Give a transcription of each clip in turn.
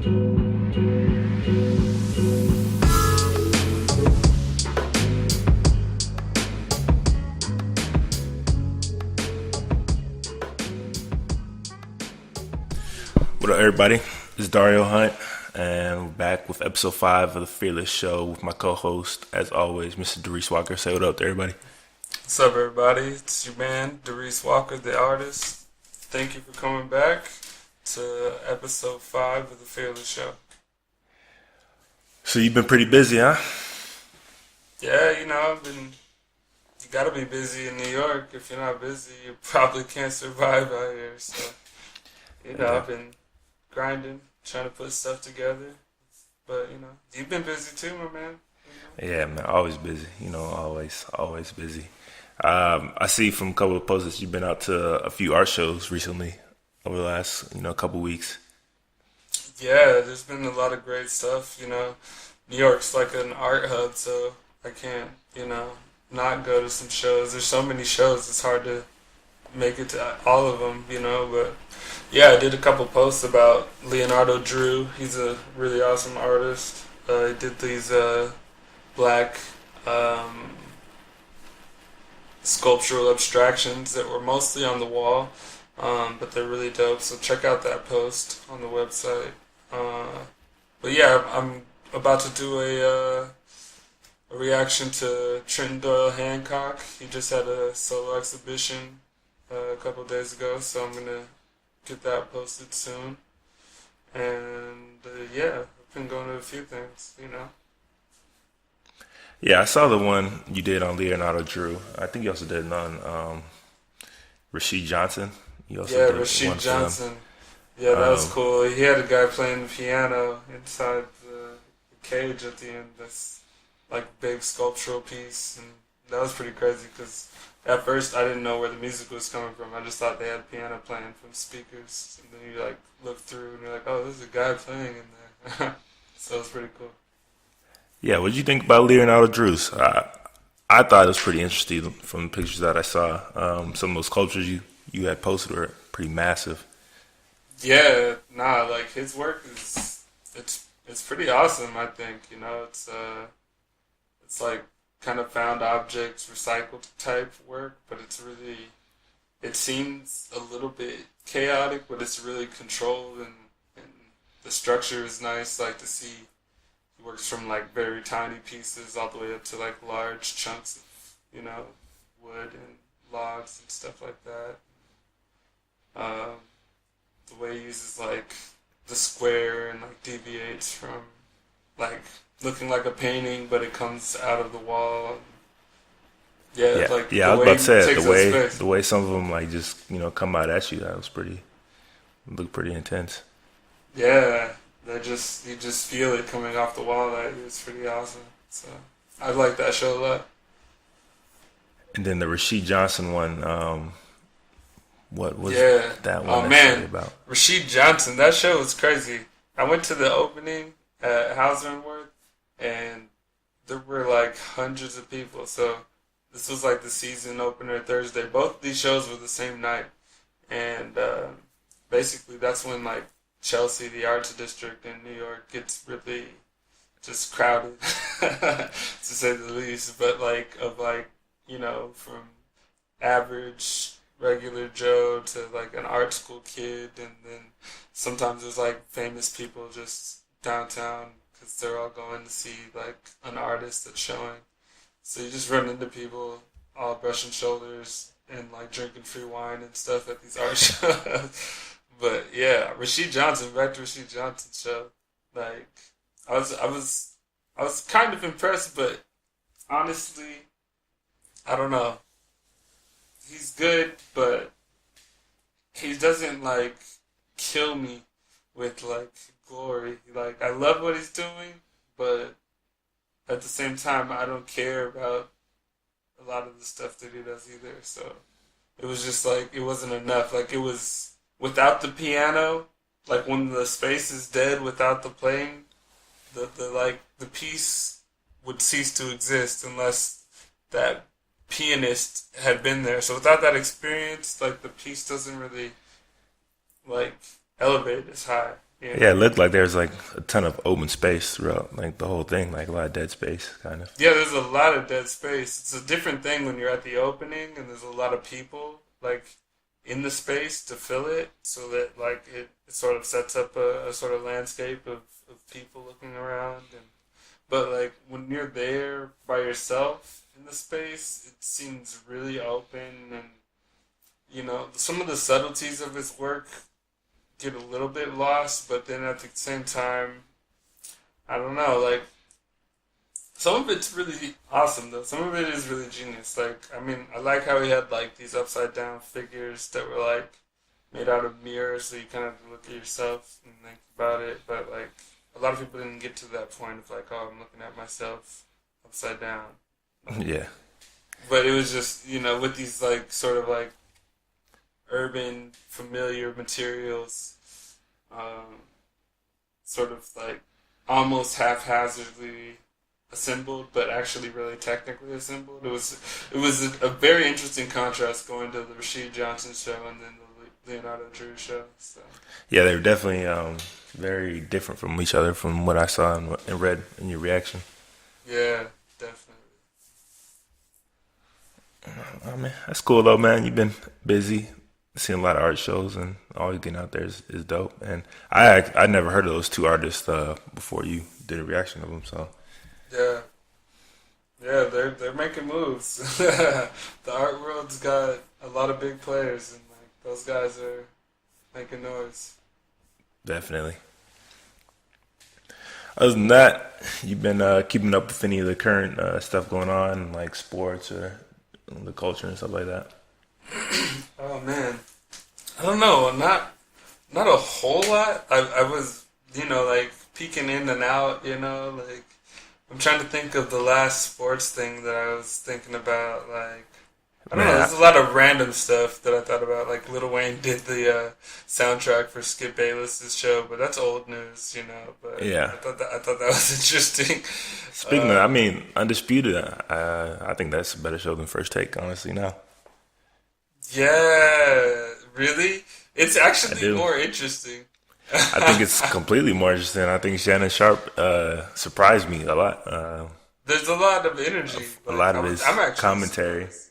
What up, everybody? It's Dario Hunt, and we're back with episode 5 of the Fearless Show with my co-host, as always, Mr. Darius Walker. Say what up to everybody. What's up, everybody? It's your man, Darius Walker, the artist. Thank you for coming back to episode 5 of the Fearless Show. So you've been pretty busy, huh? Yeah, you gotta be busy in New York. If you're not busy, you probably can't survive out here. So, I've been grinding, trying to put stuff together. But, you've been busy too, my man. Yeah, man, always busy. Always busy. I see from a couple of posts that you've been out to a few art shows recently over the last, couple weeks. Yeah, there's been a lot of great stuff. New York's like an art hub, so I can't, not go to some shows. There's so many shows, it's hard to make it to all of them, but yeah, I did a couple posts about Leonardo Drew. He's a really awesome artist. He did these black sculptural abstractions that were mostly on the wall, but they're really dope, so check out that post on the website. But yeah, I'm about to do a reaction to Trenton Doyle Hancock. He just had a solo exhibition a couple days ago, so I'm gonna get that posted soon. And yeah, I've been going to a few things, Yeah, I saw the one you did on Leonardo Drew. I think you also did it on Rasheed Johnson. You also did Rasheed one Johnson. Yeah, that was cool. He had a guy playing the piano inside the cage at the end. That's like a big sculptural piece, and that was pretty crazy because at first I didn't know where the music was coming from. I just thought they had piano playing from speakers, and then you look through and you're like, oh, there's a guy playing in there. So it was pretty cool. Yeah, what did you think about Leonardo Drew's? I thought it was pretty interesting from the pictures that I saw. Some of those sculptures you had posted were pretty massive. Yeah, his work it's pretty awesome. I think it's like kind of found objects, recycled type work, but it seems a little bit chaotic, but it's really controlled, and the structure is nice. Like to see, he works from like very tiny pieces all the way up to like large chunks of wood and logs and stuff like that. The way he uses like the square and like deviates from like looking like a painting, but it comes out of the wall. I was about to say the way some of them like just come out at you. That was looked pretty intense. Yeah, you just feel it coming off the wall. It's pretty awesome. So I like that show a lot. And then the Rasheed Johnson one. What was that one? Oh man, about? Rasheed Johnson. That show was crazy. I went to the opening at Hauser and Wirth, and there were like hundreds of people. So this was like the season opener Thursday. Both of these shows were the same night, and basically that's when like Chelsea, the arts district in New York, gets really just crowded, to say the least. But from average regular Joe to like an art school kid, and then sometimes there's like famous people just downtown because they're all going to see like an artist that's showing. So you just run into people all brushing shoulders and like drinking free wine and stuff at these art shows. But yeah, Rasheed Johnson, back to Rasheed Johnson's show. Like I was kind of impressed, but honestly, I don't know. He's good, but he doesn't like kill me with like glory. Like I love what he's doing, but at the same time I don't care about a lot of the stuff that he does either. So it was just like it wasn't enough. Like it was without the piano, like when the space is dead without the playing, the piece would cease to exist unless that pianist had been there. So without that experience, like the piece doesn't really like elevate as high. You Yeah, it know. looked like there's like a ton of open space throughout like the whole thing, like a lot of dead space, kind of. Yeah, there's a lot of dead space. It's a different thing when you're at the opening and there's a lot of people like in the space to fill it, so that like it sort of sets up a sort of landscape of people looking around. And but like when you're there by yourself in the space, it seems really open, and some of the subtleties of his work get a little bit lost. But then at the same time, I don't know, like some of it's really awesome though. Some of it is really genius. Like, I mean, I like how he had like these upside down figures that were like made out of mirrors, so you kind of look at yourself and think about it. But like, a lot of people didn't get to that point of like, oh, I'm looking at myself upside down. Yeah, But it was just with these like sort of like urban familiar materials, um, sort of like almost haphazardly assembled, but actually really technically assembled. It was a very interesting contrast going to the Rashid Johnson show and then the Leonardo Drew show. So yeah, they were definitely very different from each other from what I saw and read in your reaction. yeah, definitely. Oh man, that's cool though, man. You've been busy, seeing a lot of art shows, and always getting out there is dope. And I never heard of those two artists before you did a reaction of them, so Yeah, yeah, they're making moves. The art world's got a lot of big players, and like those guys are making noise. definitely. Other than that, you've been keeping up with any of the current stuff going on, like sports or the culture and stuff like that. Oh man, I don't know. Not a whole lot. I was like peeking in and out. Like I'm trying to think of the last sports thing that I was thinking about. Like I don't know. Man, There's a lot of random stuff that I thought about. Like Lil Wayne did the soundtrack for Skip Bayless's show, but that's old news. But yeah. I thought that was interesting. Speaking of, I mean, Undisputed, I think that's a better show than First Take, honestly, now. Yeah, really, it's I actually do. more interesting. I think it's completely more interesting. I think Shannon Sharp surprised me a lot. There's a lot of energy. A Like lot of his I'm actually commentary surprised.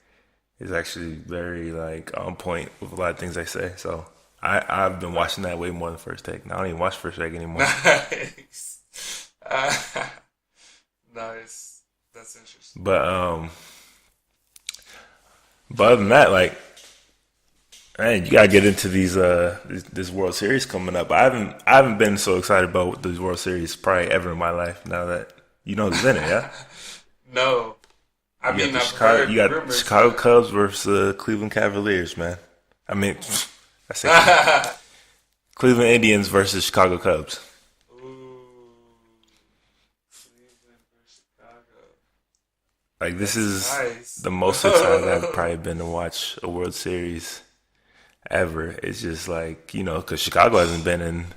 is actually very like on point with a lot of things they say. So I've been watching that way more than First Take. Now I don't even watch First Take anymore. Nice. Nice. That's interesting. But other than that, like, man, you gotta get into these this World Series coming up. I haven't been so excited about this World Series probably ever in my life. Now that you know who's in it, yeah. No, I You got mean the I've Chicago, heard you got rumors, Chicago but Cubs versus Cleveland Cavaliers, man. I mean, I say Cleveland Indians versus Chicago Cubs. ooh, Cleveland versus Chicago. Like this That's is nice. the most excited I've probably been to watch a World Series ever. It's just like because Chicago hasn't been in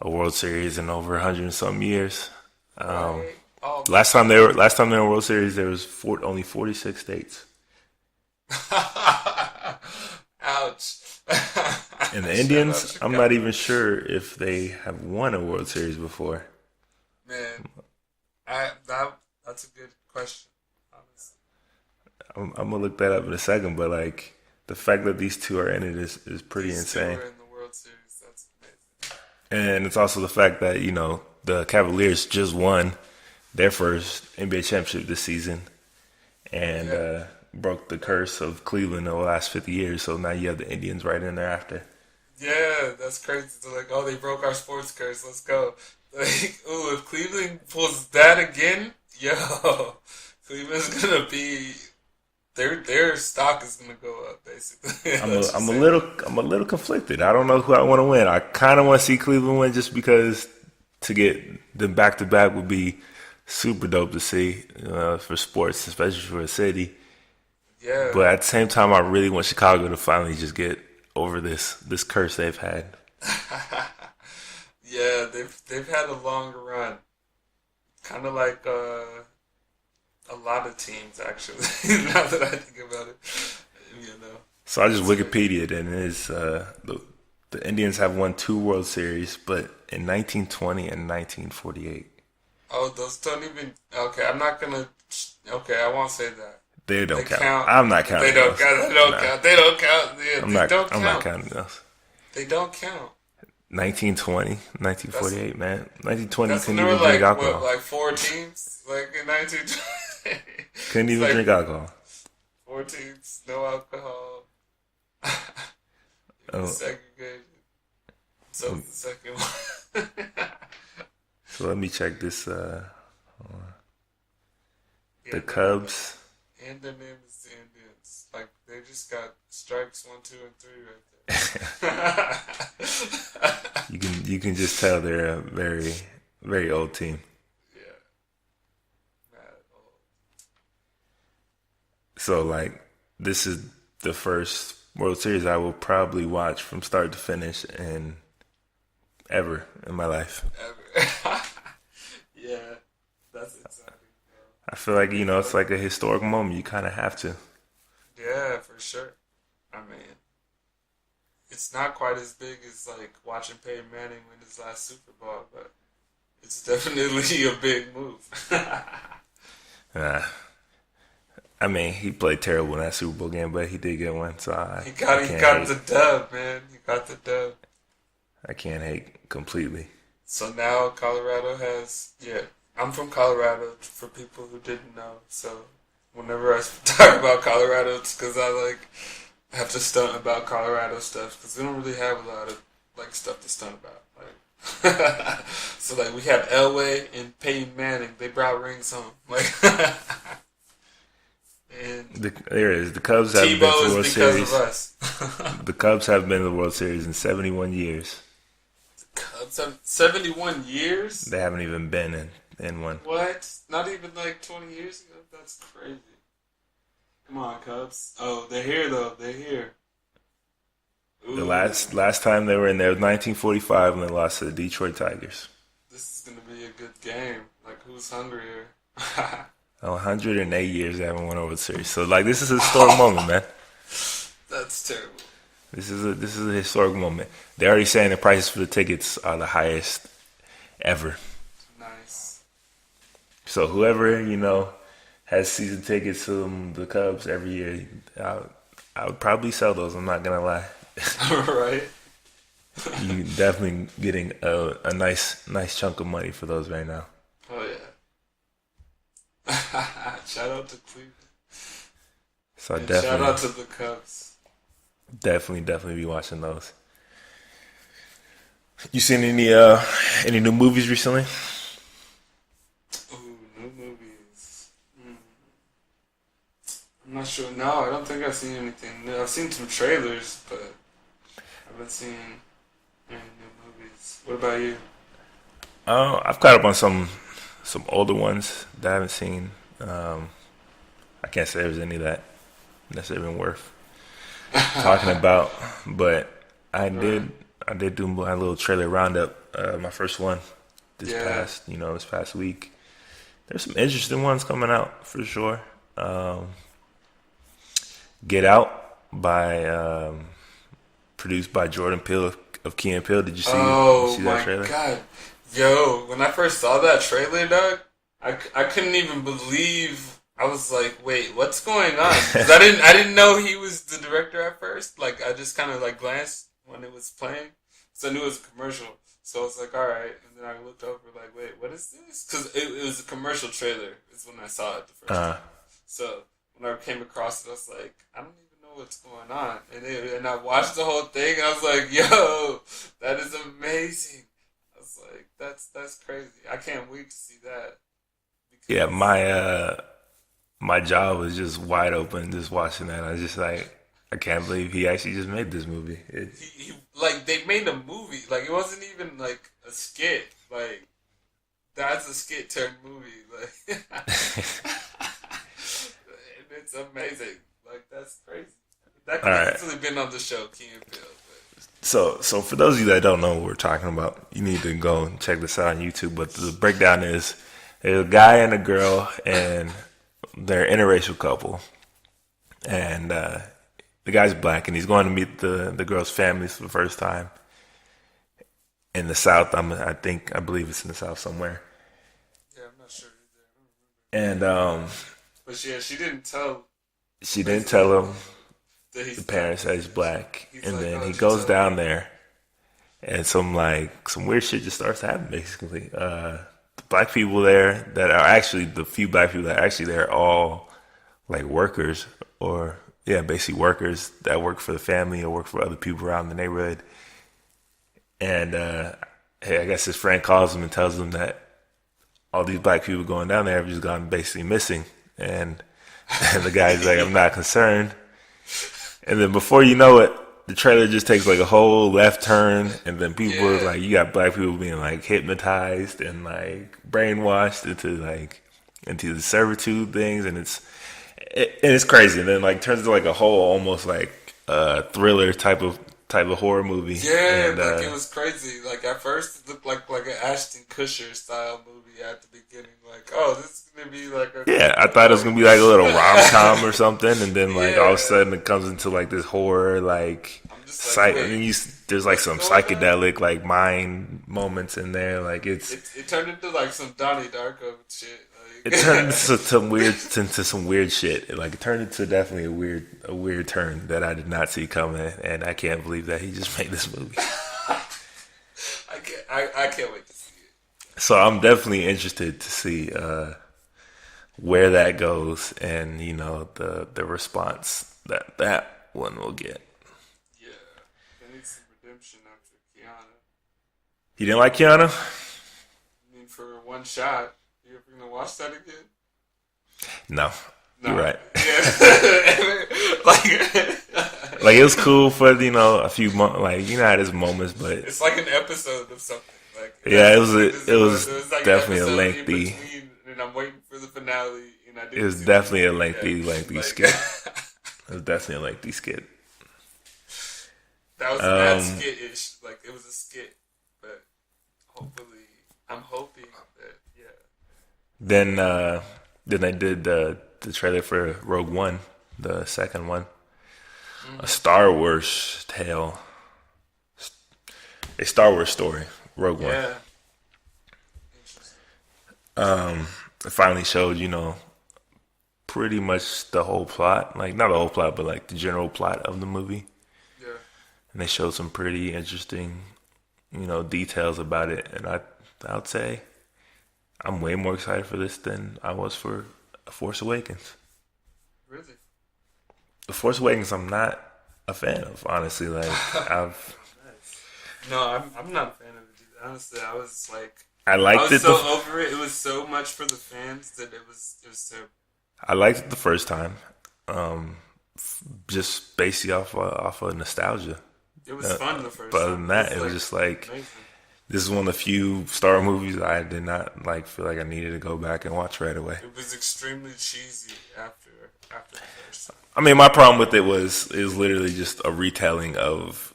a World Series in over 100 and some years. Right? Oh Last time they were in a World Series, there was only 46 states, man. Ouch. and the Shout out Indians. I'm not Chicago. even sure if they have won a World Series before. Man, that's a good question, honestly. I'm gonna look that up in a second, but like the fact that these two are in it is pretty These two insane, are in the World Series. That's amazing. and it's also the fact that the Cavaliers just won their first NBA championship this season and Yeah. broke the curse of Cleveland in the last 50 years. So now you have the Indians right in there after. Yeah, that's crazy. They're like, oh, they broke our sports curse. Let's go. Like, ooh, if Cleveland pulls that again, yo, Cleveland's gonna be their stock is gonna go up. Basically, I'm a, let's just I'm a say little that. I'm a little conflicted. I don't know who I want to win. I kind of want to see Cleveland win just because to get them back to back would be super dope to see for sports, especially for a city. Yeah, But at the same time, I really want Chicago to finally just get over this curse they've had. yeah. They've had a long run, kind of like a lot of teams actually. Now that I think about it, you know, So I just it's crazy. Wikipedia and it's The Indians have won 2 World Series, but in 1920 and 1948. Oh, those don't even. Okay, I'm not gonna. Okay, I won't say that. They They don't count. count. I'm not They counting don't those. count. They don't Nah, count. They don't count. Yeah, I'm they not. don't I'm not count. counting those. They don't count. 1920, That's 1948, man. 1920, you that's when couldn't there were even drink like what, alcohol. like four teams, like in 1920. Couldn't It's even like drink alcohol. four teams, no alcohol, Oh, segregated. So the second one. so let me check this. Yeah, The they got Cubs. and their name is the Indians. Like they just got strikes 1, 2, and 3 right there. You can just tell they're a very very old team. Yeah, mad old. So like this is the first World Series I will probably watch from start to finish and ever in my life. Ever. Yeah, that's exciting, I feel like bro. it's like a historic moment. You kind of have to. Yeah, for sure. I mean, it's not quite as big as like watching Peyton Manning win his last Super Bowl, but it's definitely a big move. Uh, I mean, he played terrible in that Super Bowl game, but he did get one, so I He can't got hate. the dub, man. He got the dub. I can't hate completely. So now Colorado has, yeah, I'm from Colorado for people who didn't know. So whenever I talk about Colorado, it's because I like have to stunt about Colorado stuff because we don't really have a lot of like stuff to stunt about. Like, so like we have Elway and Peyton Manning. They brought rings home. Like, and There it is. The Cubs haven't been to Tebow the is World because Series. of us. The Cubs have been to the World Series in 71 years. Cubs have 71 years. They haven't even been in one. What? Not even like 20 years ago? That's crazy. Come on, Cubs. Oh, they're here though. They're here. The Ooh, last time they were in there was 1945 when they lost to the Detroit Tigers. this is gonna be a good game. Like, who's hungrier? 108 years they haven't won over the series. So like this is a historic moment, man. That's terrible. This is a historic moment. They're already saying the prices for the tickets are the highest ever. Nice. So whoever has season tickets to the Cubs every year, I would probably sell those. I'm not gonna lie. Right? You definitely getting a nice chunk of money for those right now. Oh yeah. Shout out to Cleveland. So I And shout definitely out to the Cubs. definitely be watching those. You seen any new movies recently? Ooh, new movies. I'm not sure. No, I don't think I've seen anything new. I've seen some trailers, but I haven't seen any new movies. What about you? I've caught up on some older ones that I haven't seen. I can't say there's any that's even worth talking about, but I Right. did do my little trailer roundup. My first one Yeah. this past week. There's some interesting ones coming out for sure. Get Out by produced by Jordan Peele of Key and Peele. Did you Oh see that my trailer? god. Yo, when I first saw that trailer, dog, I couldn't even believe. I was like, wait, what's going on? 'Cause I didn't know he was the director at first. Like, I just kind of like glanced when it was playing, so I knew it was a commercial. So I was like, all right, and then I looked over, like, wait, what is this? Because it was a commercial trailer. Is when I saw it the first Uh, time. So when I came across it, I was like, I don't even know what's going on. And I watched the whole thing, and I was like, yo, that is amazing. I was like, that's crazy. I can't wait to see that yeah, because my jaw was just wide open just watching that. I was just like, I can't believe he actually just made this movie. he like they made a movie. Like it wasn't even like a skit. Like that's a skit turned movie. Like and it's amazing. Like that's crazy. That All could have right. easily been on the show, Key and Peele. So for those of you that don't know what we're talking about, you need to go and check this out on YouTube. But the breakdown is there's a guy and a girl, and they're an interracial couple, and the guy's black, and he's going to meet the girl's family for the first time, in the South. I believe it's in the South somewhere. Yeah, I'm not sure either. I don't And remember. But yeah, she didn't tell she didn't basically tell him that the he's black. parents that he's black, He's and like, then "Oh, he did you goes tell down her?" there, and some weird shit just starts happening. Basically, the black people there that are actually the few black people that are actually there are all like workers or yeah, basically workers that work for the family or work for other people around the neighborhood. And hey, I guess his friend calls him and tells him that all these black people going down there have just gone basically missing. And, and the guy's like, I'm not concerned. And then before you know it, the trailer just takes like a whole left turn, and then people are Yeah, like, you got black people being like hypnotized and like brainwashed into the servitude things, and it's crazy. And then like turns into like a whole almost like thriller type of horror movie. yeah, And like it was crazy. Like at first, it looked like an Ashton Kutcher style movie at the beginning. Like, oh, this is gonna be like a yeah, I thought it was gonna be like a little rom com or something, and then like all of a yeah. sudden it comes into like this horror like I'm just like, sight. I wait, mean, there's like what's some going on? psychedelic like mind moments in there. Like It turned into like some Donnie Darko shit. it turned Like, into some weird shit. Like it turned into definitely a weird turn that I did not see coming, and I can't believe that he just made this movie. I can't wait to see it. So I'm definitely interested to see where that goes, and the response that one will get. Yeah, they need some redemption after Keanu. You didn't like Keanu? I mean, for one shot, you ever gonna watch that again? No, you're No. right. Yeah. Like it was cool for a few months. Like how there's moments, but it's like an episode of something. Like yeah, that's as good as it it was was. It was like an definitely a episode in lengthy. between, and I'm waiting for the finale, and I It didn't was see the definitely a finale lengthy yet. skit. Like It was definitely a lengthy skit. that was mad Um, skit-ish. Like it was a skit, but hopefully, I'm hoping that then they did the trailer for Rogue One, the second one, a hmm Star Wars tale, a Star Wars story. Rogue One. yeah, interesting. It finally showed pretty much the whole plot, like not the whole plot, but like the general plot of the movie, Yeah, and they showed some pretty interesting details about it, and I would say I'm way more excited for this than I was for Force Awakens. really. The Force Awakens, I'm not a fan of, honestly. Like I've, Nice. No, I'm not a fan of it. Either. Honestly, I was like, I I liked was it. so over it. It was so much for the fans that it was so I liked it the first time, um, just basically off of nostalgia. it was fun the But first other time. than It that, was it was like just like amazing. this is one of the few Star Wars movies I did not like feel like I needed to go back and watch right away. It was extremely cheesy after the first time. I mean, my problem with it was literally just a retelling of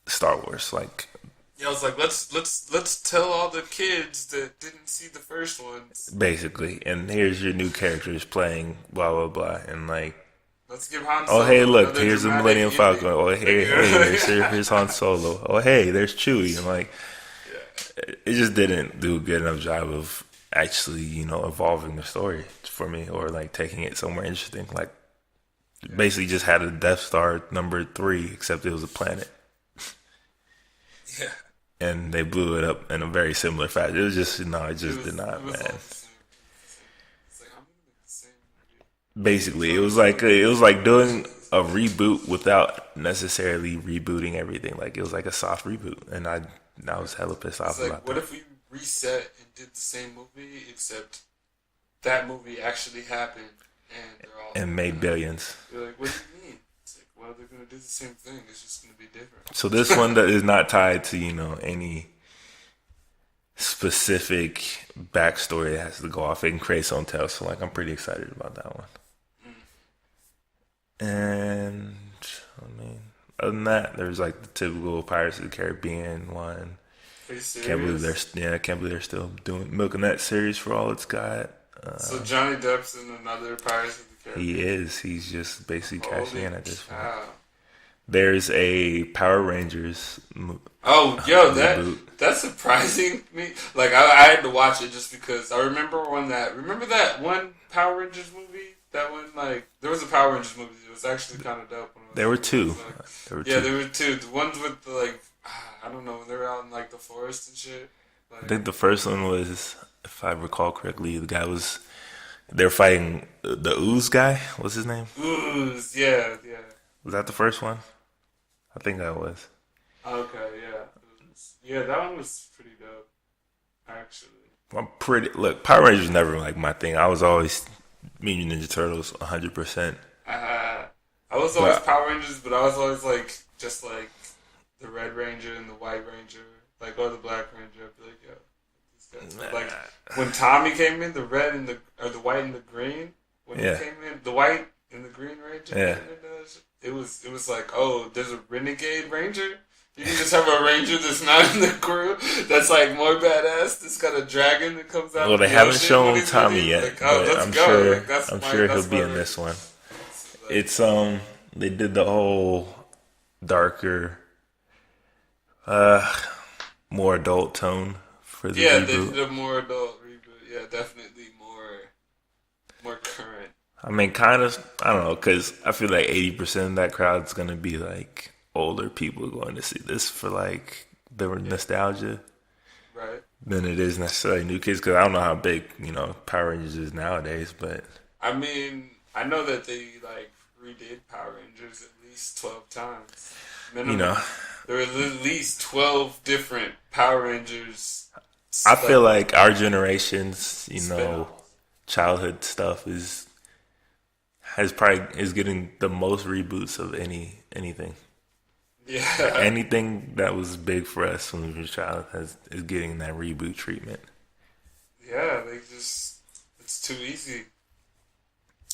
Star Wars. Like Yeah, I was like, let's tell all the kids that didn't see the first ones. basically, and here's your new characters playing blah blah blah, and like, Let's give Han oh hey, Solo look, another here's the dramatic Millennium ending. Falcon. Oh hey, here's Han Solo. Oh hey, there's Chewie, and like, Yeah, it just didn't do a good enough job of actually evolving the story for me or like taking it somewhere interesting. Like, basically just had a Death Star number 3, except it was a planet, yeah. and they blew it up in a very similar fashion. It was just it It just was did not, it was man. all the same. It's like I'm gonna make the same Basically, it was like doing movie. a reboot without necessarily rebooting everything. Like it was like a soft reboot, and I was hella pissed It's off like, about what that. if we reset and did the same movie, except that movie actually happened, and they're all And made billions. You're like, what do you mean? It's like, well, they're gonna do the same thing. It's just gonna be different. So this one that is not tied to any specific backstory that has to go off. It can create its own tale. So like I'm pretty excited about that one. And I mean, other than that, there's like the typical Pirates of the Caribbean one. Are you Can't believe serious? I can't believe they're still doing milking that series for all it's got. So Johnny Depp's in another Pirates of the He Caribbean. is. He's just basically cashing Holy in at this point. cow! There's a Power Rangers Oh, yo, reboot. that's surprising me. Like I had to watch it just because I remember that one Power Rangers movie. That one, like, there was a Power Rangers movie. It was actually kind of dope. When I was There were two. like, There were yeah, two. there were two. The ones with the like, I don't know, when they were out in like the forest and shit. I Like, think the first one was, if I recall correctly, the guy was they were fighting the Ooze guy. What's his name? ooze, yeah, yeah. Was that the first one? I think that was. Okay, yeah, yeah. That one was pretty dope, actually. I'm pretty. Look, Power Rangers was never like my thing. I was always Mutant Ninja Turtles, 100%. I was always But Power Rangers, but I was always like just like the Red Ranger and the White Ranger, like or the Black Ranger. I'd be like, yo, these guys. Like when Tommy came in, the red and the white and the green. When he yeah, came in, the white and the green Ranger. yeah. Came in, it was like, oh, there's a Renegade Ranger. You can just have a Ranger that's not in the crew that's like more badass. That's got a dragon that comes out. Well, of they the haven't ocean shown when he's Tommy ready. yet, Like, oh, but let's I'm go. sure. Like, that's I'm my, sure that's he'll be my in Ranger. this one. Like, It's they did the whole darker, uh, more adult tone for the yeah, they reboot. did a more adult reboot. Yeah, definitely more current. I mean, kind of. I don't know, because I feel like 80% of that crowd's gonna be like older people going to see this for like the Yeah, nostalgia right. than it is necessarily new kids. Because I don't know how big Power Rangers is nowadays, but I mean, I know that they like redid Power Rangers at least 12 times, you know, minimum. There were at least 12 different Power Rangers, I feel like like our generation's spin-offs. childhood stuff is getting the most reboots of anything. Like Yeah, anything that was big for us when we were a child is getting that reboot treatment. yeah. They just it's too easy.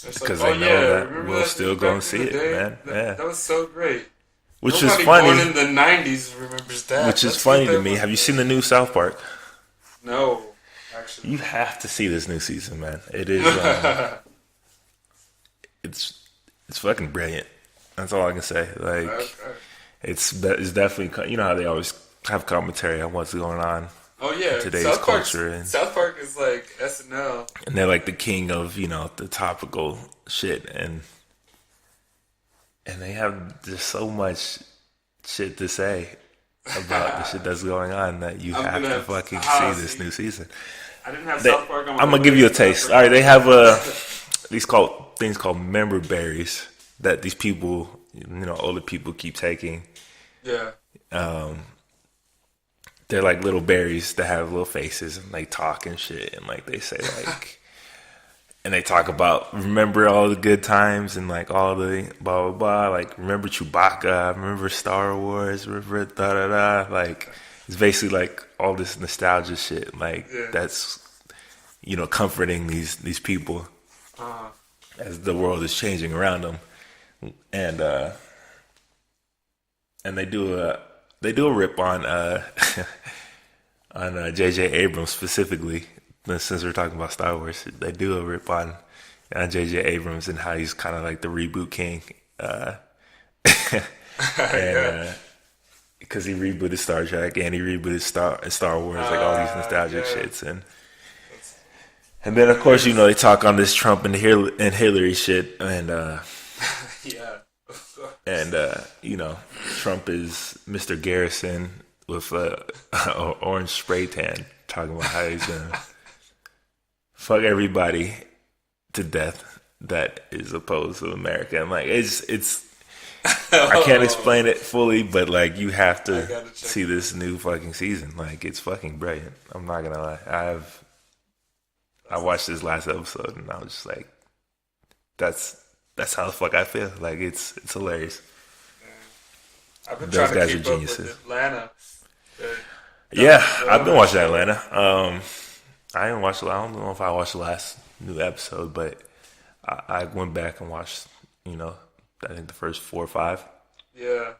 It's like, Because oh they know yeah, that remember we'll that still thing go and back in see the it, day? man. Yeah. That was so great. Which is Nobody born funny. in the '90s remembers that. Which is That's what funny to that me. was. Have you seen the new South Park? No, actually. You have to see this new season, man. It is. It's fucking brilliant. That's all I can say. Like Okay. it's definitely how they always have commentary on what's going on Oh in yeah, today's culture, and South Park is like SNL. they're like the king of the topical shit, and they have just so much shit to say about the shit that's going on that you I'm have gonna to have fucking ah see this see. new season. I didn't have They, South Park on I'm my gonna give you a list, but taste. I've All right, they have heard. things called member berries that these people, older people keep taking. Yeah. Um, they're like little berries that have little faces and they talk and shit and like they say like and they talk about remember all the good times and like all the blah blah blah, like remember Chewbacca, remember Star Wars, remember da da da, like it's basically like all this nostalgia shit like Yeah. that's comforting these people Uh, as the world is changing around them, and and they do a rip on on J.J. Abrams specifically. Since we're talking about Star Wars, they do a rip on J.J. Abrams and how he's kind of like the reboot king, and yeah. because he rebooted Star Trek and he rebooted Star Wars, like all these nostalgic Yeah. shits, That's, and then of it course is. they talk on this Trump and Hillary shit, Yeah. and Trump is Mr. Garrison with a orange spray tan, talking about how he's gonna fuck everybody to death that is opposed to America. And like it's I can't explain it fully, but like you have I to gotta check see it. this new fucking season. Like it's fucking brilliant. I'm not gonna lie. I watched this last episode and I was just like, that's how the fuck I feel. Like it's hilarious. I've been Those trying to guys are keep up geniuses. with Atlanta. Uh, Yeah, that I've been other watching show. Atlanta. I didn't watch. I don't know if I watched the last new episode, but I went back and watched. I think the first 4 or 5. Yeah.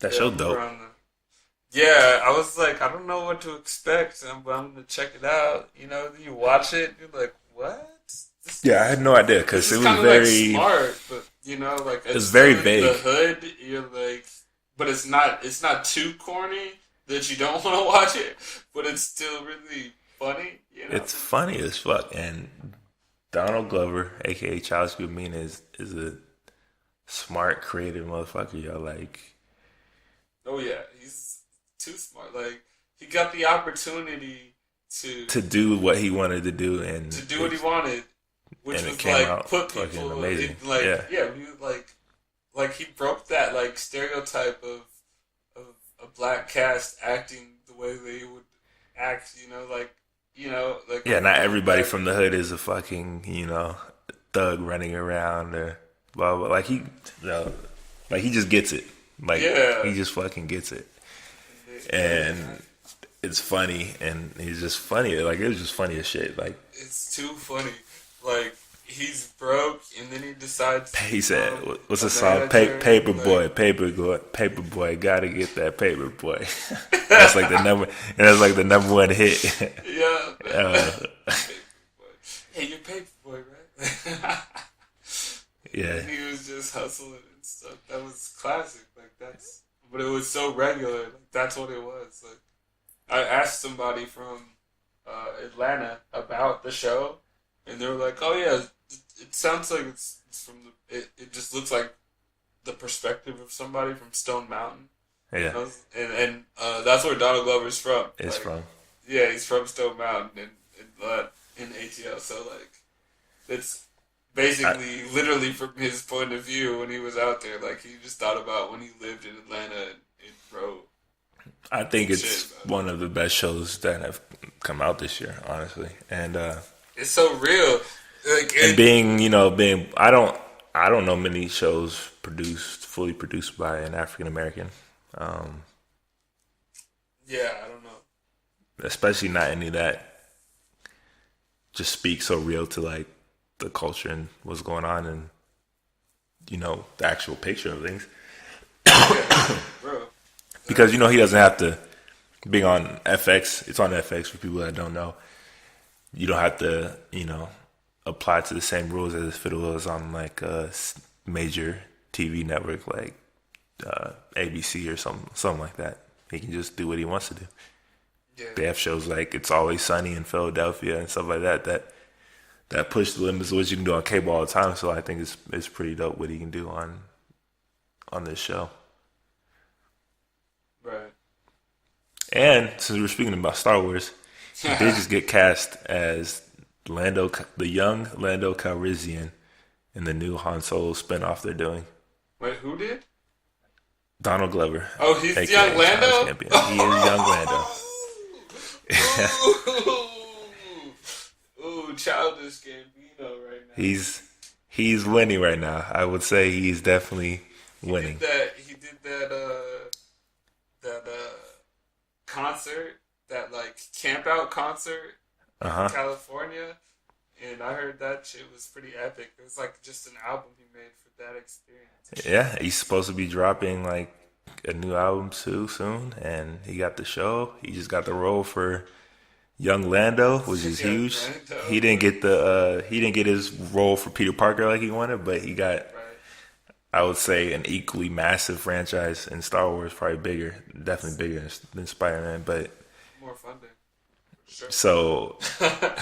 That Yeah, I show remember dope. on yeah, I was like, I don't know what to expect, but I'm gonna check it out. You watch it, you're like, what? Yeah, I had no idea This because it is was kind of like very. smart, but You know, like it's It's very still in the vague. hood. You're like, but it's not too corny that you don't want to watch it, but it's still really funny. You know. It's funny as fuck. And Donald Glover, aka Childish Gambino, is a smart, creative motherfucker, yo. Like Oh yeah, he's too smart. Like he got the opportunity to to do what he wanted to do, to do what he wanted, which and it was came like out put fucking people amazing. in like Yeah, yeah, he was like he broke that like stereotype of a black cast acting the way they would act. Like yeah. Not everybody like from the hood is a fucking thug running around or blah blah. Like like he just gets it. Like yeah, he just fucking gets it, and and it's funny, and he's just funny. Like it was just funny as shit. Like it's too funny. Like he's broke, and then he decides to he said, become "What's a the song? manager. Paper Like boy, paper boy, gotta get that paper boy." That's like the number, and that's like the number one hit. yeah, uh, hey, you're paper boy, right? yeah, And he was just hustling and stuff. That was classic. But it was so regular. Like, that's what it was. Like, I asked somebody from Atlanta about the show, and they were like, "Oh yeah, it sounds like it's from the. It just looks like the perspective of somebody from Stone Mountain." yeah. And that's where Donald Glover's from. It's Like, from. yeah, he's from Stone Mountain in ATL. So like, it's basically literally from his point of view when he was out there. Like he just thought about when he lived in Atlanta and wrote. I think it's Shit, one of the best shows that have come out this year, honestly. And It's so real. Like being I don't know many shows fully produced by an African American, yeah, I don't know. especially not any that just speak so real to like the culture and what's going on and the actual picture of things. Yeah, bro. Because he doesn't have to be on FX. It's on FX for people that don't know. You don't have to apply to the same rules as if it was on like a major TV network like ABC or something like that. He can just do what he wants to do. Yeah, They have shows like It's Always Sunny in Philadelphia and stuff like that push the limits of what you can do on cable all the time. So I think it's pretty dope what he can do on this show. right. And since we're speaking about Star Wars, he did just get cast as the young Lando Calrissian in the new Han Solo spinoff they're doing. Wait, who did? Donald Glover. Oh, he's aka young Lando. Childish Gambino. He is young Lando. Ooh, Childish Gambino right now. He's winning right now. I would say he's definitely winning. He did that concert, that like camp out concert in California, and I heard that shit was pretty epic. It was like just an album he made for that experience. Yeah, he's supposed to be dropping like a new album soon, and he got the show. He just got the role for young Lando, which is Young huge. Lando. He didn't get his role for Peter Parker like he wanted, but he got, Right. I would say, an equally massive franchise in Star Wars, probably definitely bigger than Spider-Man. But More funding. Sure. so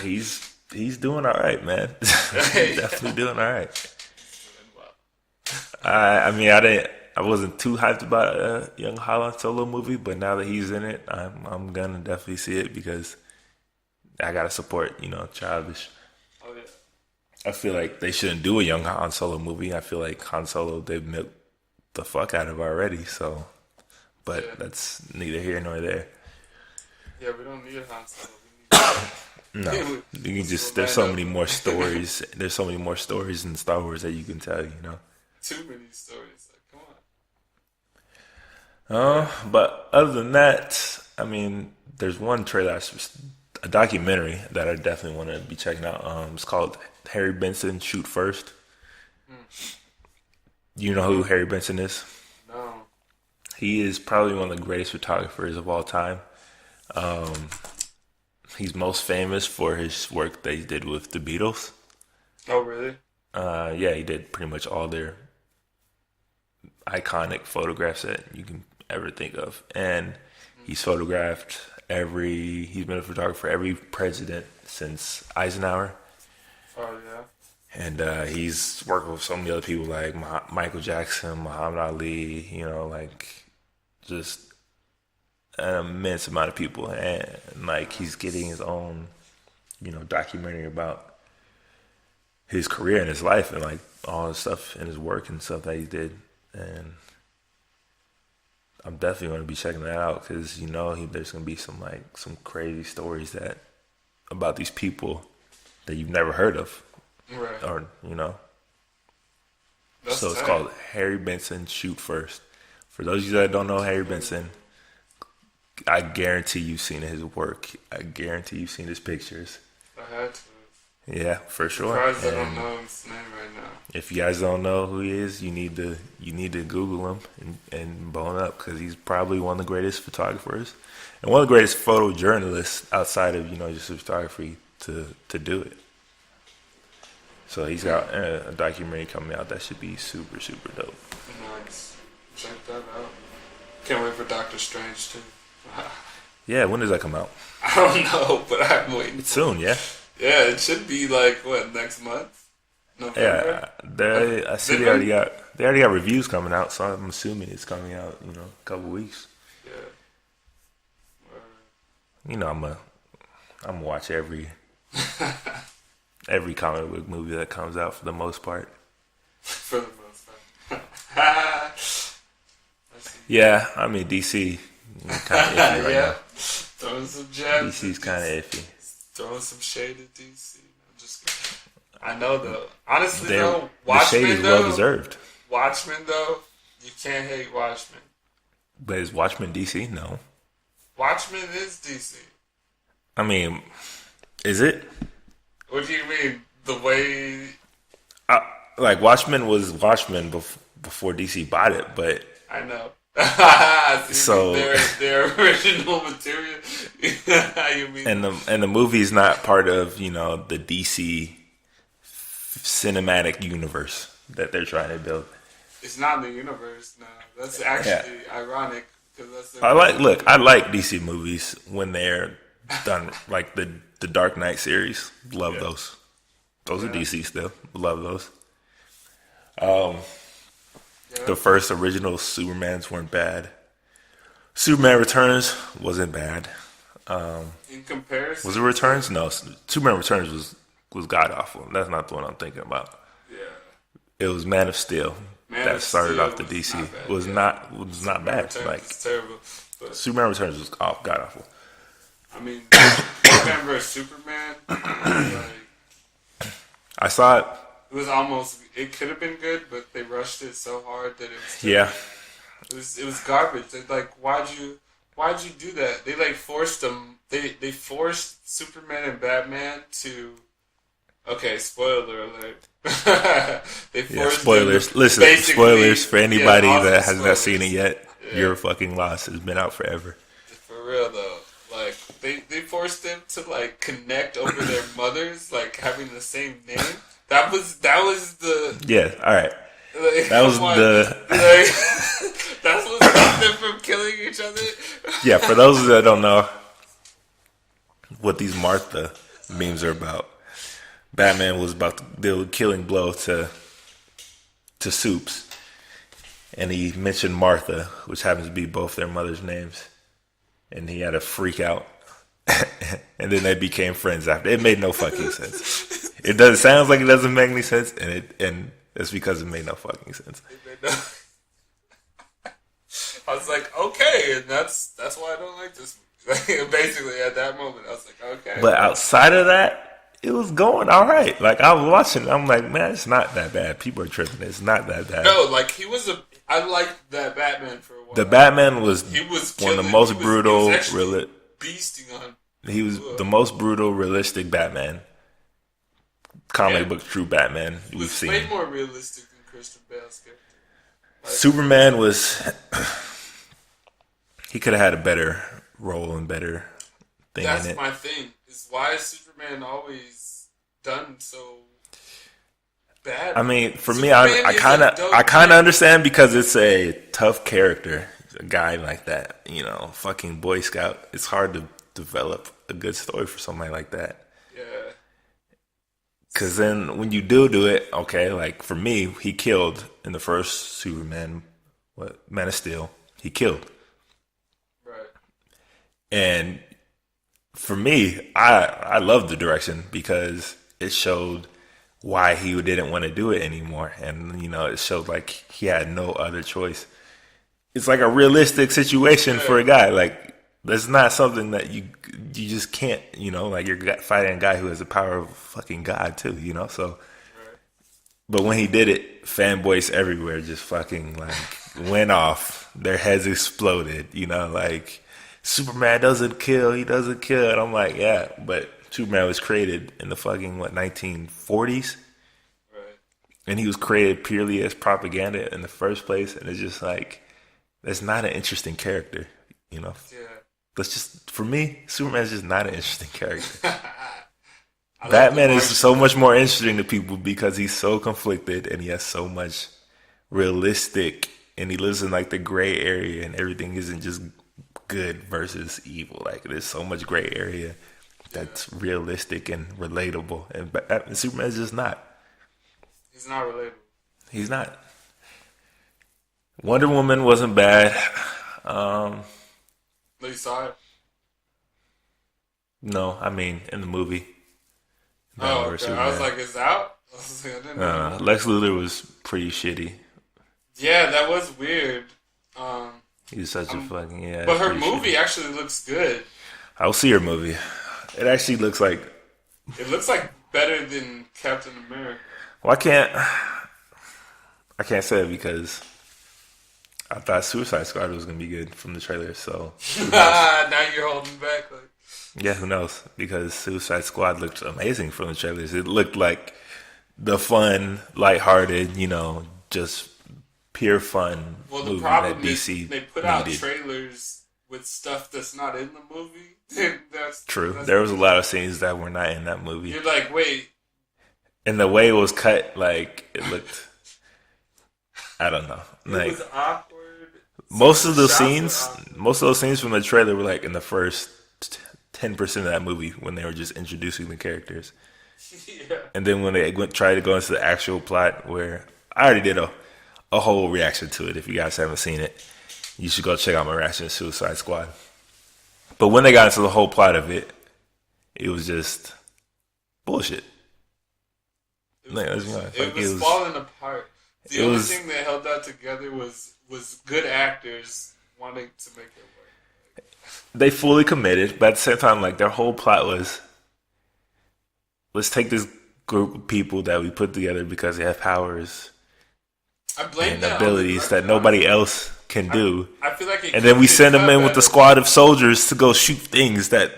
he's doing all right, man. He's definitely doing all right. Doing well. I mean, I wasn't too hyped about a young Han Solo movie, but now that he's in it, I'm gonna definitely see it because I gotta support, Childish. Oh yeah. I feel like they shouldn't do a young Han Solo movie. I feel like Han Solo they've milked the fuck out of already. So, but Yeah. that's neither here nor there. Yeah, we don't need a Han Solo. No, you can Just there's so Orlando. many more stories. There's so many more stories in Star Wars that you can tell. Too many stories. Like, come on. But other than that, I mean, there's one trailer, a documentary that I definitely want to be checking out. It's called Harry Benson Shoot First. You know who Harry Benson is? No. He is probably one of the greatest photographers of all time. He's most famous for his work that he did with the Beatles. Oh really? Yeah, he did pretty much all their iconic photographs that you can ever think of, and he's photographed every. He's been a photographer for every president since Eisenhower. Oh yeah. And he's worked with so many other people like Michael Jackson, Muhammad Ali, like just an immense amount of people. And like he's getting his own, documentary about his career and his life and like all the stuff and his work and stuff that he did. And I'm definitely going to be checking that out because, there's going to be some crazy stories about these people that you've never heard of. Right. Or, That's so it's tight. called Harry Benson Shoot First. For those of you that don't know Harry Benson, I guarantee you've seen his work. I guarantee you've seen his pictures. I had to. Yeah, for sure. Surprised I don't And know his name right now. if you guys don't know who he is, you need to Google him and bone up because he's probably one of the greatest photographers and one of the greatest photojournalists outside of just photography to do it. So he's got a documentary coming out that should be super, super dope. Nice. Check that out. Can't wait for Doctor Strange too. Yeah, when does that come out? I don't know, but I'm waiting. It's soon, yeah? Yeah, it should be like next month? November? Yeah, I see they already got reviews coming out, so I'm assuming it's coming out, a couple weeks. Yeah. I'm gonna watch every comic book movie that comes out for the most part. For the most part. Yeah, I mean DC kind of iffy right Yeah. now. Throwing some jabs. DC's kind of iffy. Throwing some shade at DC. I'm just kidding. I know though. Honestly The though, shade Watchmen is well though. deserved. Watchmen though, you can't hate Watchmen. But is Watchmen DC? No. Watchmen is DC. I mean, is it? What do you mean? The way Like Watchmen was Watchmen before DC bought it, but I know. See, So- their original material. You mean? and the movie's not part of the DC cinematic universe that they're trying to build. It's not in the universe. No, that's actually ironic because that's. I like DC movies when they're done, like the Dark Knight series. Love those. Those are DC still. Love those. The first original Supermans weren't bad. Superman Returns wasn't bad. In comparison, Was it Returns? No, Superman Returns was god awful. That's not the one I'm thinking about. Yeah. It was Man of Steel Man that of started Steel off the was DC. not bad, was yeah. not bad. Returns Like is terrible. But Superman Returns was god awful. I mean, Batman vs Superman. I saw it. It was almost. It could have been good, but they rushed it so hard that it was. Yeah, It was garbage. They, why'd you do that? They forced them. They forced Superman and Batman to. Okay, spoiler alert. They forced them spoilers. to Listen, basically- spoilers for anybody yeah, awesome that has not spoilers. seen it yet. Yeah. You're fucking lost. It's been out forever. For real though, they forced them to connect over their mothers, having the same name. That was the. Yeah, all right. That was the- that's what stopped them from killing each other. Yeah, for those that don't know what these Martha memes are about, Batman was about to deal a killing blow to Soups, and he mentioned Martha, which happens to be both their mother's names, and he had a freak out, and then they became friends after. It made no fucking sense. Sounds like it doesn't make any sense, and it's because it made no fucking sense. I was like, okay, and that's why I don't like this movie. Basically, at that moment, I was like, okay. But outside of that, it was going all right. Like I was watching, I'm like, man, it's not that bad. People are tripping. It's not that bad. No, he was I liked that Batman for a while. The Batman was He was one of the killing- most he was brutal. actually beasting on. He was the most brutal, realistic Batman. Comic book true Batman He we've was seen. way more realistic than Christian Bale's character. Superman was. He could have had a better role and better thing That's in it. my thing. Is why is Superman always done so? bad. I mean, for me, Superman I is kind a of dope I kind of character. understand because it's a tough character, a guy like that. Fucking Boy Scout. It's hard to develop a good story for somebody like that. Yeah. Because then when you do it, okay, like for me, he killed in the first Superman, Man of Steel. He killed, Right. and for me, I love the direction because it showed why he didn't want to do it anymore, and it showed like he had no other choice. It's like a realistic situation for Yeah. a guy. Like that's not something that you just can't. Like you're fighting a guy who has the power of fucking God too. So. Right. But when he did it, fanboys everywhere just fucking like went off. Their heads exploded. Like Superman doesn't kill. He doesn't kill. And I'm like, yeah, but Superman was created in the fucking 1940s, Right. and he was created purely as propaganda in the first place. And it's just like that's not an interesting character. You know, Yeah. that's just for me. Superman's just not an interesting character. I like the Batman is Martian so though. much more interesting to people because he's so conflicted and he has so much realistic and he lives in like the gray area and everything isn't just good versus evil. Like there's so much gray area Yeah. that's realistic and relatable. And Superman's just not. He's not relatable. He's not. Wonder Woman wasn't bad. Um, But you saw it? no, I mean in the movie. Oh, No, or okay. I was Superman. like, it's out? I was like, I didn't know. Lex Luthor was pretty shitty. Yeah, that was weird. He's such a fucking yeah. But her pretty shitty. movie actually looks good. I'll see your movie. It actually looks like. It looks like better than Captain America. Well, I can't say it because I thought Suicide Squad was gonna be good from the trailer. So Now you're holding back. Like, yeah, who knows? Because Suicide Squad looked amazing from the trailers. It looked like the fun, lighthearted, just pure fun well, the movie problem that is DC they put out needed. trailers with stuff that's not in the movie. True, that's there was a lot of scenes that were not in that movie, You're like, wait, and the way it was cut, like it looked. I don't know. it Like was awkward. most of those Shots were scenes, awkward. most of those scenes from the trailer were like in the first 10% of that movie when they were just introducing the characters, Yeah. and then when they tried to go into the actual plot, where I already did a whole reaction to it. If you guys haven't seen it, you should go check out my reaction to Suicide Squad. But when they got into the whole plot of it, it was just bullshit. It was, Like, let's be bullshit. honest, It like, was falling apart. The it only was- thing that held that together was good actors wanting to make it work. They fully committed, but at the same time, like their whole plot was, let's take this group of people that we put together because they have powers I blame and that on the abilities that director, nobody honestly. else can do. I feel like it And then we could've send been them in cut with the better. squad of soldiers to go shoot things that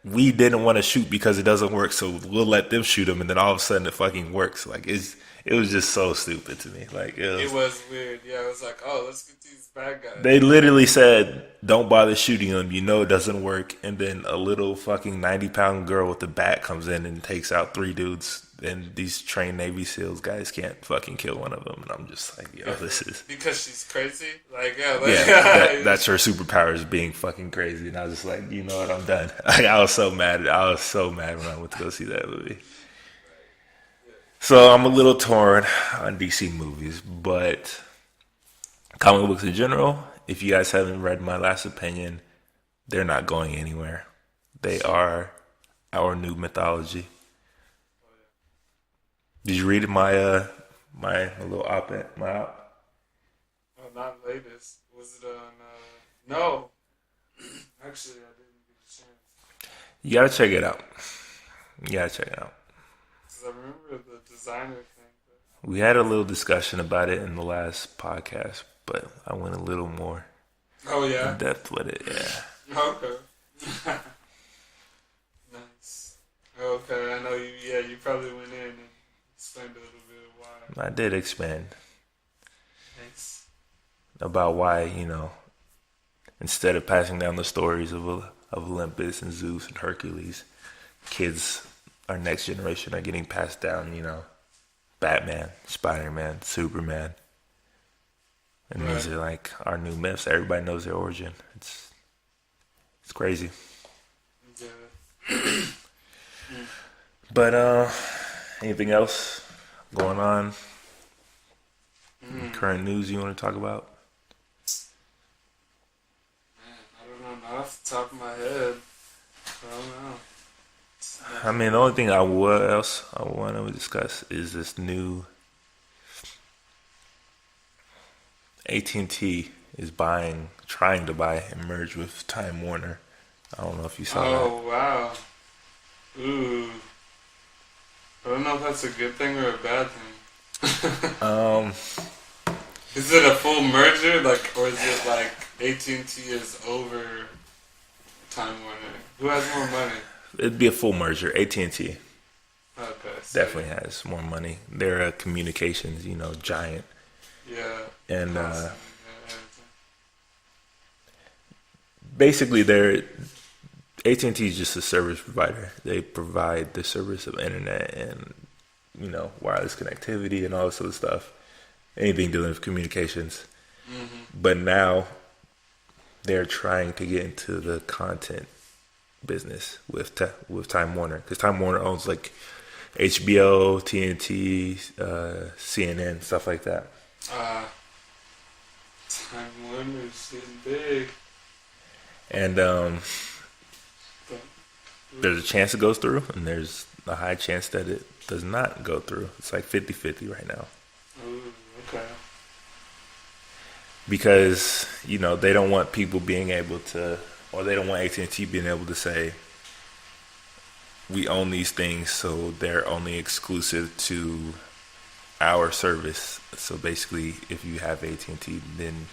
we didn't want to shoot because it doesn't work. So we'll let them shoot them, and then all of a sudden it fucking works. Like it was just so stupid to me. Like It was weird. Yeah, it was like, oh, let's get these bad guys. they literally said, "Don't bother shooting them. You know it doesn't work." And then a little fucking 90-pound girl with a bat comes in and takes out 3 dudes. And these trained Navy SEALs guys can't fucking kill one of them. And I'm just like, yo, this is. Because she's crazy. Like, yeah, like, Yeah, that's her superpower is being fucking crazy. And I was just like, you know what, I'm done. Like, I was so mad. I was so mad when I went to go see that movie. So I'm a little torn on DC movies, but comic books in general, if you guys haven't read my last opinion, they're not going anywhere. They are our new mythology. Did you read my little op-ed? My op? Oh, not latest. Was it on? No, actually, I didn't get a chance. You gotta check it out. You gotta check it out. Because I remember the designer thing. But We had a little discussion about it in the last podcast, but I went a little more oh yeah. in depth with it. Yeah. Okay. Nice. Okay, I know you. Yeah, you probably went in and explained a little bit of why. I did expand Nice. about why, instead of passing down the stories of Olympus and Zeus and Hercules, kids, our next generation, are getting passed down, Batman, Spider-Man, Superman. And Right. these are like our new myths. Everybody knows their origin. It's crazy. Yeah. But anything else going on? Current news you want to talk about? Man, I don't know. Not off the top of my head. I don't know. I mean, the only thing I want to discuss is this new AT&T is trying to buy and merge with Time Warner. I don't know if you saw Oh, wow. Ooh. I don't know if that's a good thing or a bad thing. that. Is it a full merger, like, or is it like AT&T is over Time Warner? Who has more money? It'd be a full merger. AT&T Okay, so definitely has more money. They're a communications, giant, yeah, and constantly, yeah, everything. basically they're AT&T is just a service provider. They provide the service of internet and wireless connectivity and all this other stuff. Anything dealing with communications. But now they're trying to get into the content business with Time Warner, because Time Warner owns like HBO, TNT, CNN, stuff like that. Time Warner's getting big. And But, there's a chance it goes through, and there's a high chance that it does not go through. It's like 50-50 right now. ooh, okay. Because they don't want people being able to, or they don't want AT&T being able to say we own these things, so they're only exclusive to our service. So basically, if you have AT&T, then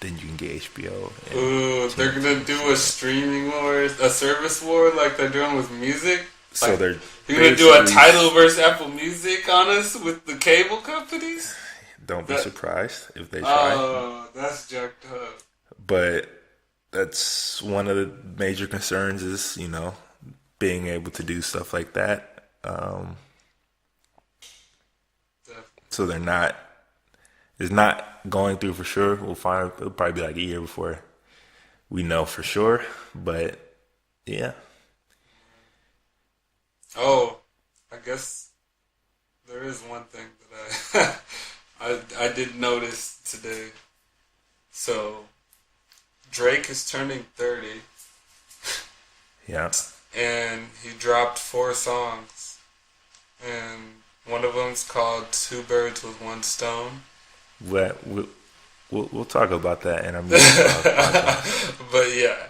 you can get HBO. And Ooh, they're TNT. gonna do a streaming war, a service war like they're doing with music. So Like, they're you're gonna do a basically- Tidal versus Apple Music on us with the cable companies? Don't be That- surprised if they try. Oh, that's jacked up. But that's one of the major concerns is, being able to do stuff like that. So it's not going through for sure. We'll find, it'll probably be like a year before we know for sure. But yeah. Oh, I guess there is one thing that I did notice today. So Drake is turning 30, Yeah. and he dropped 4 songs, and one of them's called Two Birds with One Stone. We'll talk about that in our music podcast. But yeah,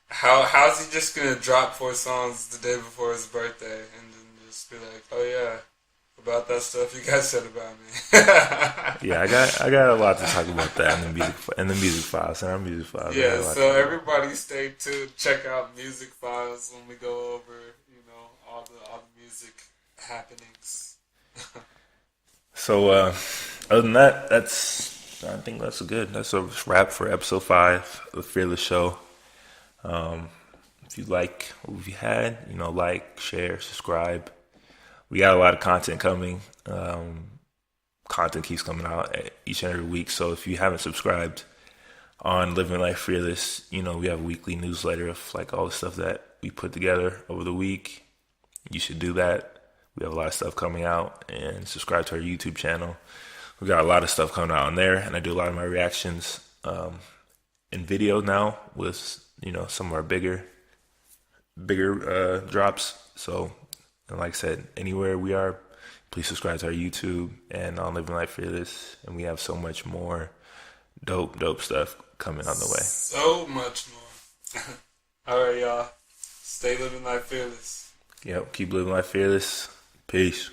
how's he just gonna drop 4 songs the day before his birthday and then just be like, oh yeah, about that stuff you guys said about me? Yeah, I got a lot to talk about that in the music files, in our music files. I got Yeah, a lot so to- everybody stay tuned. Check out Music Files when we go over, all the music happenings. So other than that, I think that's good. That's a wrap for episode 5 of the Fearless Show. If you like what we had, like, share, subscribe. We got a lot of content coming. Content keeps coming out each and every week. So if you haven't subscribed on Living Life Fearless, we have a weekly newsletter of like all the stuff that we put together over the week. You should do that. We have a lot of stuff coming out, and subscribe to our YouTube channel. We got a lot of stuff coming out on there, and I do a lot of my reactions in video now with some of our bigger drops. So, and like I said, anywhere we are, please subscribe to our YouTube and on Living Life Fearless, and we have so much more dope stuff coming on the way. So much more. All right, y'all. Stay living life fearless. Yep, keep living life fearless. Peace.